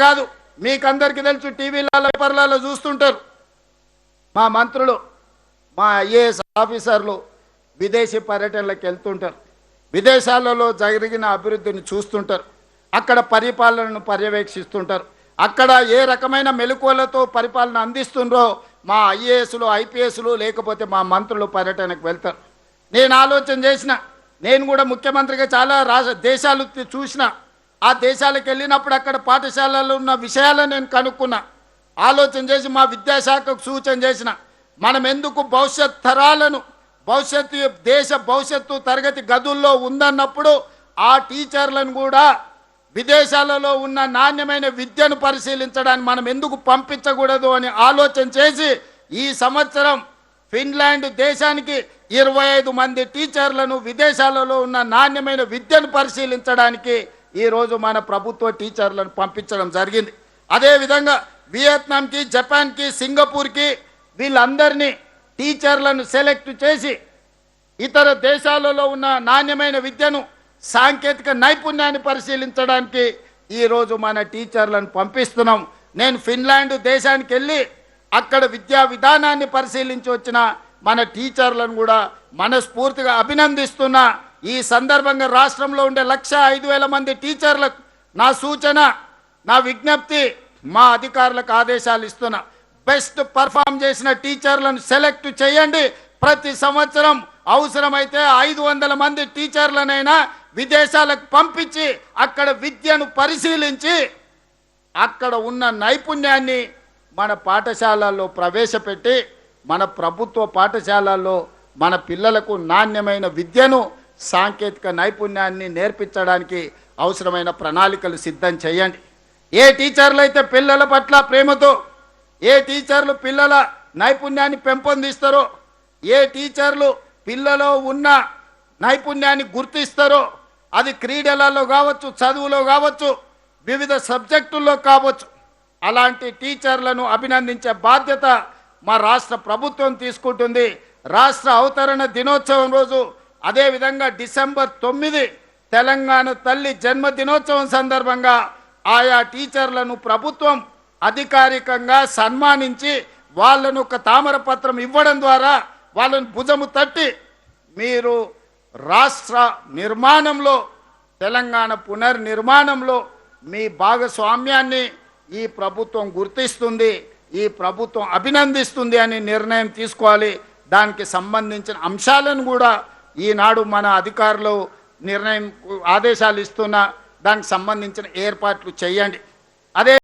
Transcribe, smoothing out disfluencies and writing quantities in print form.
కాదు, మీకందరికీ తెలుసు, టీవీలలో పేపర్లలో చూస్తుంటారు, మా మంత్రులు మా ఐఏఎస్ ఆఫీసర్లు విదేశీ పర్యటనలకు వెళ్తుంటారు, విదేశాలలో జరిగిన అభివృద్ధిని చూస్తుంటారు, అక్కడ పరిపాలనను పర్యవేక్షిస్తుంటారు, అక్కడ ఏ రకమైన మెలకువలతో పరిపాలన అందిస్తుండ్రో మా ఐఏఎస్లు ఐపీఎస్లు లేకపోతే మా మంత్రులు పర్యటనకు వెళ్తారు. నేను ఆలోచన చేసిన, నేను కూడా ముఖ్యమంత్రిగా చాలా దేశాలు చూసిన, ఆ దేశాలకు వెళ్ళినప్పుడు అక్కడ పాఠశాలలో ఉన్న విషయాలను నేను కనుక్కున్నా, ఆలోచన చేసి మా విద్యాశాఖకు సూచన చేసిన, మనం ఎందుకు భవిష్యత్ తరాలను దేశ భవిష్యత్తు తరగతి గదుల్లో ఉందన్నప్పుడు ఆ టీచర్లను కూడా విదేశాలలో ఉన్న నాణ్యమైన విద్యను పరిశీలించడానికి మనం ఎందుకు పంపించకూడదు అని ఆలోచన చేసి ఈ సంవత్సరం ఫిన్లాండ్ దేశానికి 25 మంది టీచర్లను విదేశాలలో ఉన్న నాణ్యమైన విద్యను పరిశీలించడానికి ఈరోజు మన ప్రభుత్వ టీచర్లను పంపించడం జరిగింది. అదేవిధంగా వియత్నాంకి, జపాన్కి, సింగపూర్కి వీళ్ళందరినీ టీచర్లను సెలెక్ట్ చేసి ఇతర దేశాలలో ఉన్న నాణ్యమైన విద్యను సాంకేతిక నైపుణ్యాన్ని పరిశీలించడానికి ఈరోజు మన టీచర్లను పంపిస్తున్నాం. నేను ఫిన్లాండ్ దేశానికి వెళ్ళి అక్కడ విద్యా విధానాన్ని పరిశీలించి వచ్చిన మన టీచర్లను కూడా మనస్ఫూర్తిగా అభినందిస్తున్నా. ఈ సందర్భంగా రాష్ట్రంలో ఉండే 1,05,000 మంది టీచర్లకు నా సూచన, నా విజ్ఞప్తి, మా అధికారులకు ఆదేశాలు ఇస్తున్నా, బెస్ట్ పర్ఫామ్ చేసిన టీచర్లను సెలెక్ట్ చేయండి. ప్రతి సంవత్సరం అవసరమైతే 500 మంది టీచర్లనైనా విదేశాలకు పంపించి అక్కడ విద్యను పరిశీలించి అక్కడ ఉన్న నైపుణ్యాన్ని మన పాఠశాలల్లో ప్రవేశపెట్టి మన ప్రభుత్వ పాఠశాలల్లో మన పిల్లలకు నాణ్యమైన విద్యను, సాంకేతిక నైపుణ్యాన్ని నేర్పించడానికి అవసరమైన ప్రణాళికలు సిద్ధం చేయండి. ఏ టీచర్లు అయితే పిల్లల పట్ల ప్రేమతో, ఏ టీచర్లు పిల్లల నైపుణ్యాన్ని పెంపొందిస్తారో, ఏ టీచర్లు పిల్లలో ఉన్న నైపుణ్యాన్ని గుర్తిస్తారో, అది క్రీడలలో కావచ్చు, చదువులో కావచ్చు, వివిధ సబ్జెక్టుల్లో కావచ్చు, అలాంటి టీచర్లను అభినందించే బాధ్యత మా రాష్ట్ర ప్రభుత్వం తీసుకుంటుంది. రాష్ట్ర అవతరణ దినోత్సవం రోజు, అదేవిధంగా డిసెంబర్ 9 తెలంగాణ తల్లి జన్మదినోత్సవం సందర్భంగా ఆయా టీచర్లను ప్రభుత్వం అధికారికంగా సన్మానించి వాళ్ళను ఒక తామరపత్రం ఇవ్వడం ద్వారా వాళ్ళను భుజము తట్టి మీరు రాష్ట్ర నిర్మాణంలో, తెలంగాణ పునర్నిర్మాణంలో మీ భాగస్వామ్యాన్ని ఈ ప్రభుత్వం గుర్తిస్తుంది, ఈ ప్రభుత్వం అభినందిస్తుంది అని నిర్ణయం తీసుకోవాలి. దానికి సంబంధించిన అంశాలను కూడా ఈనాడు మన అధికారులు ఆదేశాలు ఇస్తున్న దానికి సంబంధించిన ఏర్పాట్లు చేయండి. అదే